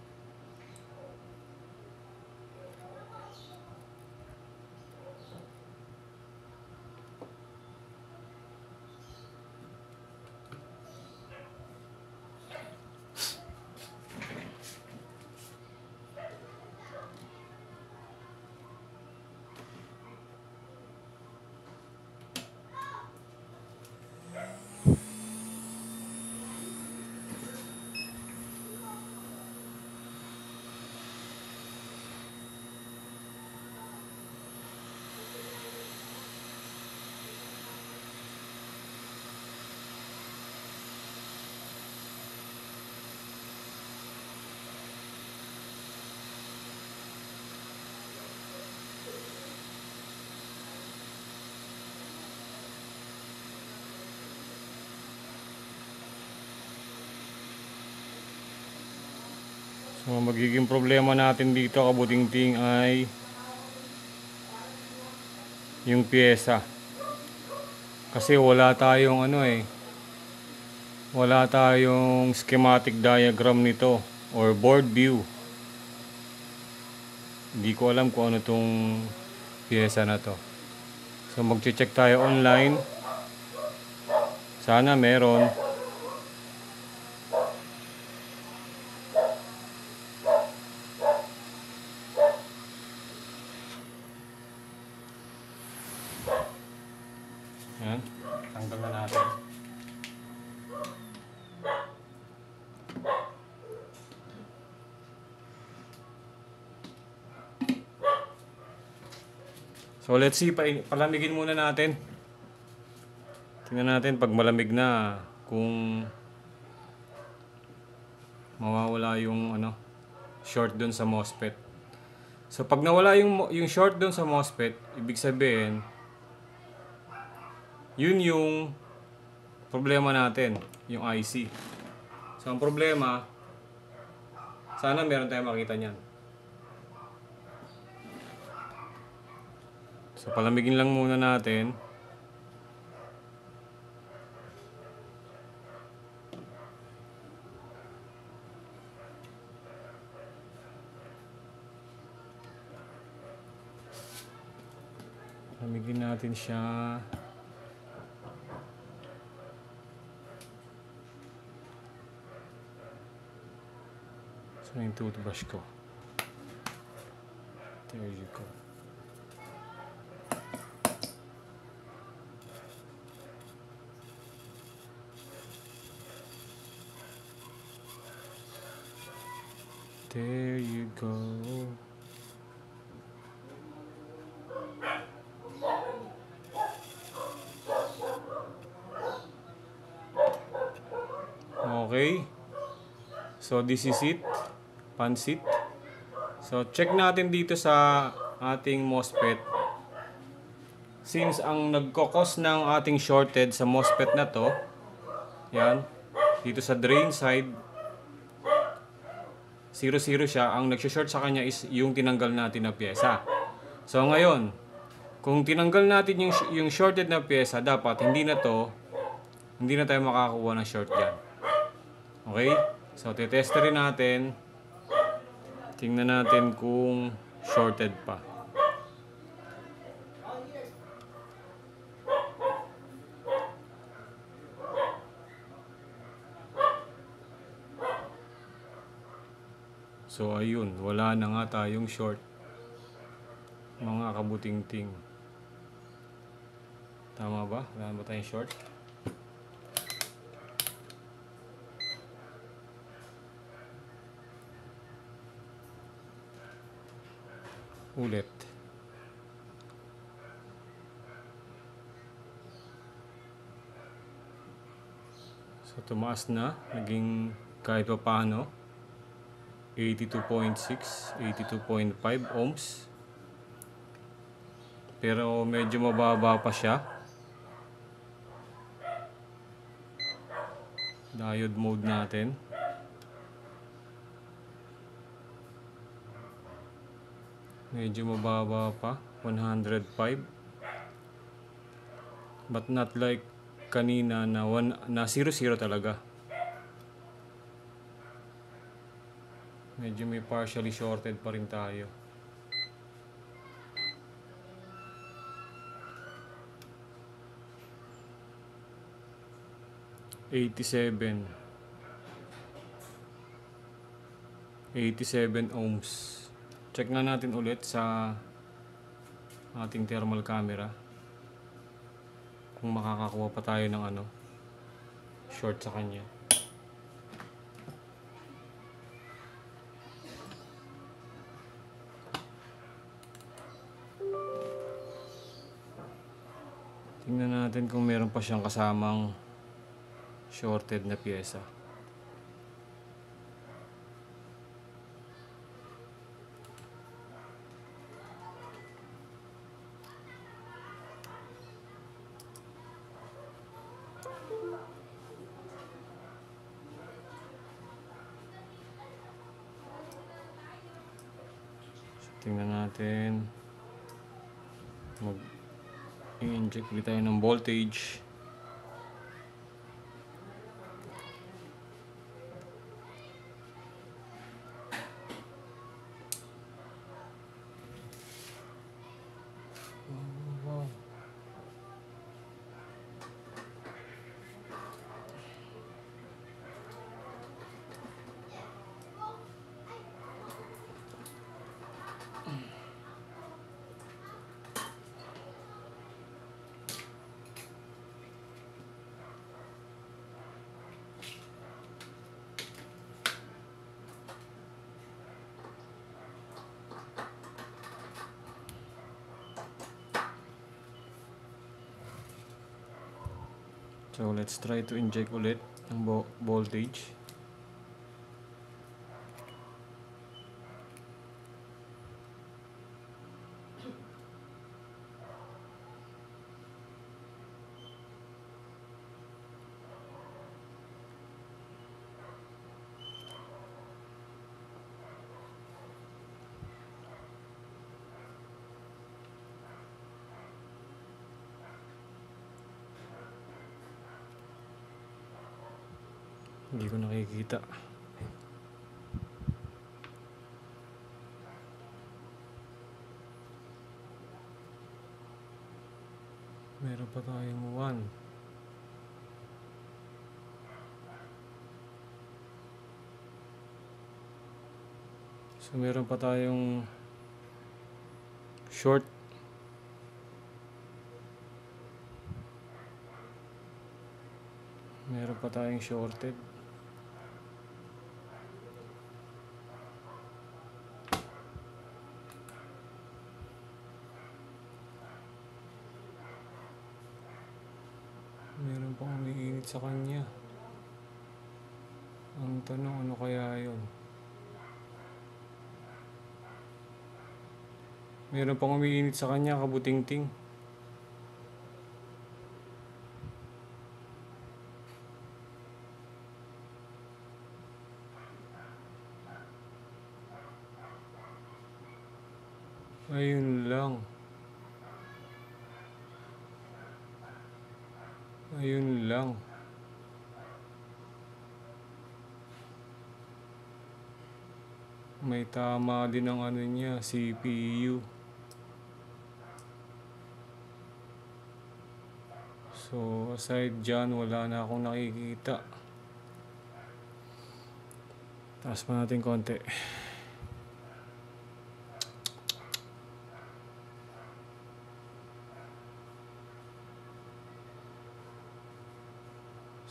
So, magiging problema natin dito, kabuting-ting, ay yung pyesa. Kasi wala tayong schematic diagram nito or board view. Hindi ko alam kung ano tong pyesa na to. So magche-check tayo online. Sana meron. Yan, tanggal na natin. So let's see, palamigin muna natin. Tingnan natin pag malamig na kung mawawala yung short dun sa MOSFET. So pag nawala yung short dun sa MOSFET, ibig sabihin yun yung problema natin, yung IC. So ang problema, sana meron tayong makita niyan. So palamigin lang muna natin. Palamigin natin siya. So yung toothbrush ko. There you go. There you go. Okay. So this is it. Pansit. So check natin dito sa ating MOSFET. Since ang nagkokos ng ating shorted sa MOSFET na to, yan, dito sa drain side, 0 siya. Ang nag-short sa kanya is yung tinanggal natin na pyesa. So ngayon, kung tinanggal natin yung shorted na pyesa, dapat hindi na tayo makakuha ng short dyan. Okay? So tetesterin natin. Tingnan natin kung shorted pa. So ayun, wala na nga tayong short, mga kabutingting. Tama ba? Wala ba tayong short? Ulit. So tumaas na, naging kahit pa paano 82.6, 82.5 ohms. Pero medyo mababa pa siya. Diode mode natin. Medyo mababa pa, 105. But not like kanina na 0 talaga. Medyo may partially shorted pa rin tayo. $87 ohms. Check nga natin ulit sa ating thermal camera kung makakakuha pa tayo ng short sa kanya. Tingnan natin kung meron pa siyang kasamang shorted na pyesa. Tingnan natin. Check ulit tayo ng voltage. Wow. So let's try to inject ulit ng voltage. Hindi ko nakikita. Meron pa tayong 1. So meron pa tayong short. Meron pa tayong shorted. Meron pang umiinit sa kanya. Ang tanong, ano kaya yun? Meron pang umiinit sa kanya, kabuting-ting. Ayun lang. Ayun lang. May tama din ang ano niya, CPU. So aside dyan, wala na akong nakikita. Taas pa natin konti.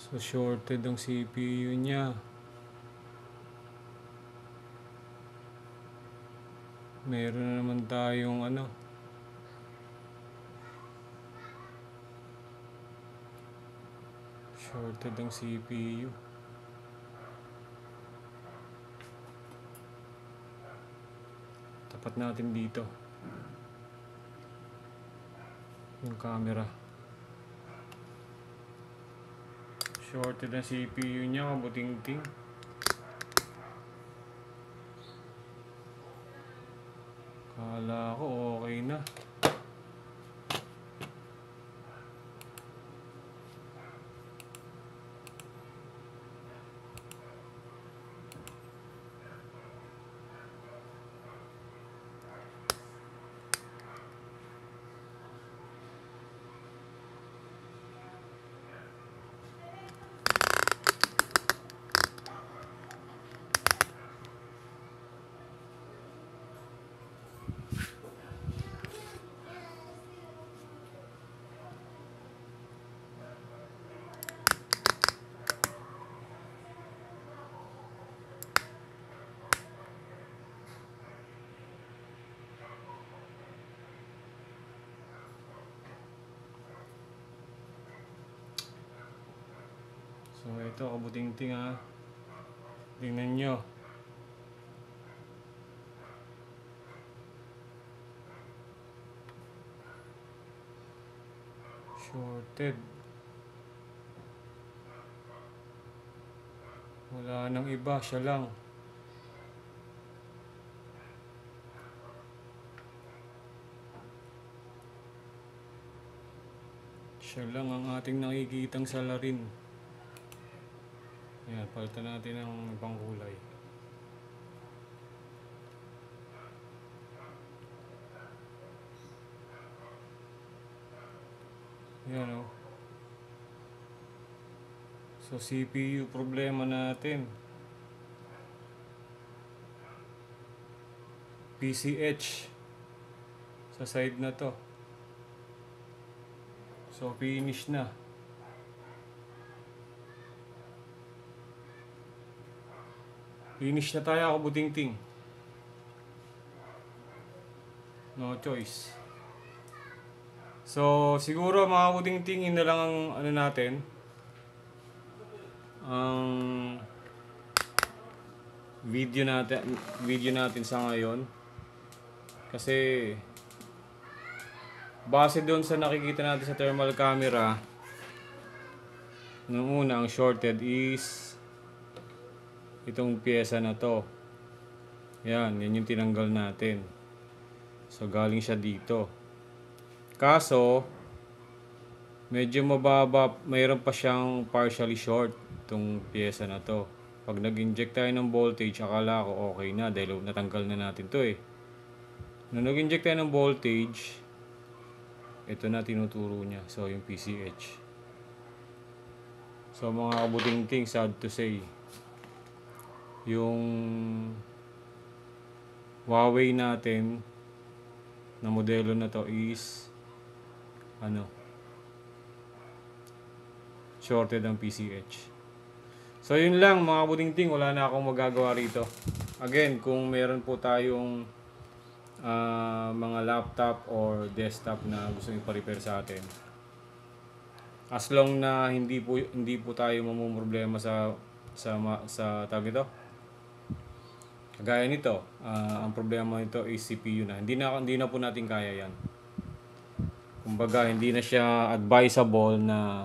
So shorted ang CPU niya. Meron na naman tayong ano. Shorted ang CPU. Tapat natin dito yung camera. Shorted ang CPU niya, kabuting-ting. Kala ko okay na. So ito, kabuting-ting ha. Tingnan nyo. Shorted. Wala nang iba, siya lang. Siya lang ang ating nakikitang salarin. Ayan, palitan natin ng ibang kulay. Ayan o. So CPU problema natin. PCH sa side na to. So finish na. Finish na tayo, kabutingting. No choice. So siguro mga kabutingting, yun na lang ang ano natin. Ang video natin sa ngayon. Kasi base doon sa nakikita natin sa thermal camera, nung una ang shorted is itong pyesa na to. Yan yung tinanggal natin. So galing siya dito. Kaso medyo mababa, mayroon pa siyang partially short itong pyesa na to. Pag nag-inject tayo ng voltage, akala ko okay na dahil natanggal na natin to eh. Nung nag-inject tayo ng voltage, ito na tinuturo niya. So yung PCH. So mga kabutingting, sad to say, yung Huawei natin na modelo na to is shorted ang PCH. So yun lang mga kabutingting, wala na akong magagawa rito. Again, kung meron po tayong mga laptop or desktop na gusto ipa-repair sa atin, as long na hindi po tayo mamumroblema sa tawag ito. Kagaya nito, ang problema nito is CPU na. Hindi na po natin kaya yan. Kumbaga, hindi na siya advisable na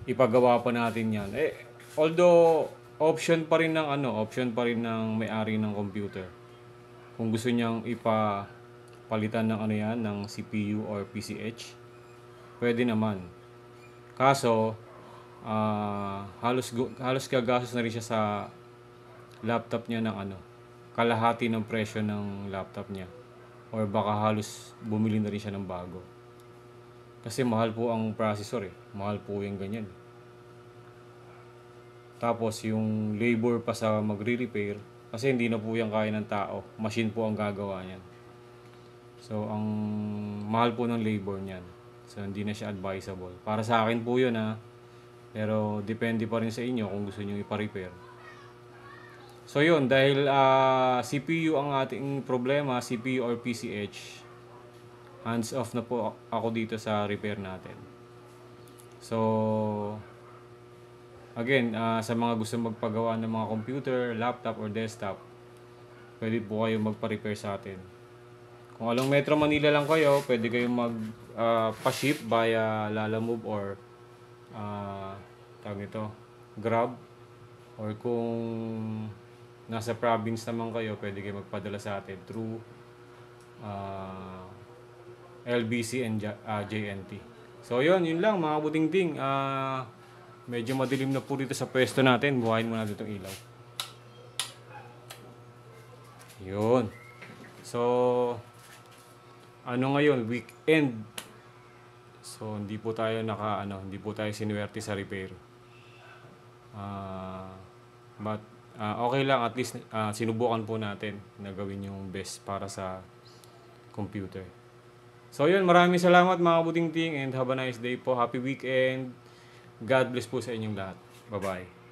ipagawa pa natin yan. Although option pa rin ng may-ari ng computer. Kung gusto niyang ipapalitan ng ng CPU or PCH, pwede naman. Kaso halos gagastos na rin siya sa laptop niya ng kalahati ng presyo ng laptop niya, or baka halos bumili na rin siya ng bago. Kasi mahal po ang processor mahal po yung ganyan. Tapos yung labor pa sa magre-repair, kasi hindi na po yan kaya ng tao, machine po ang gagawa niyan. So ang mahal po ng labor niyan, so hindi na siya advisable. Para sa akin po yun pero depende pa rin sa inyo kung gusto niyo ipa-repair. So yun, dahil CPU ang ating problema, CPU or PCH, hands off na po ako dito sa repair natin. So again, sa mga gusto magpagawa ng mga computer, laptop or desktop, pwede po kayo magpa-repair sa atin. Kung along Metro Manila lang kayo, pwede kayong pa-ship via Lalamove or Grab. Or kung nasa province naman kayo, pwede kayo magpadala sa atin through LBC and JNT. So yun lang mga kabutingting. Medyo madilim na po dito sa pwesto natin. Buhayin mo natin itong ilaw. Yun. So ngayon, weekend. So hindi po tayo hindi po tayo sinuwerte sa repair. But okay lang, at least sinubukan po natin na gawin yung best para sa computer. So yun, maraming salamat mga kabutingting, and have a nice day po. Happy weekend. God bless po sa inyong lahat. Bye-bye.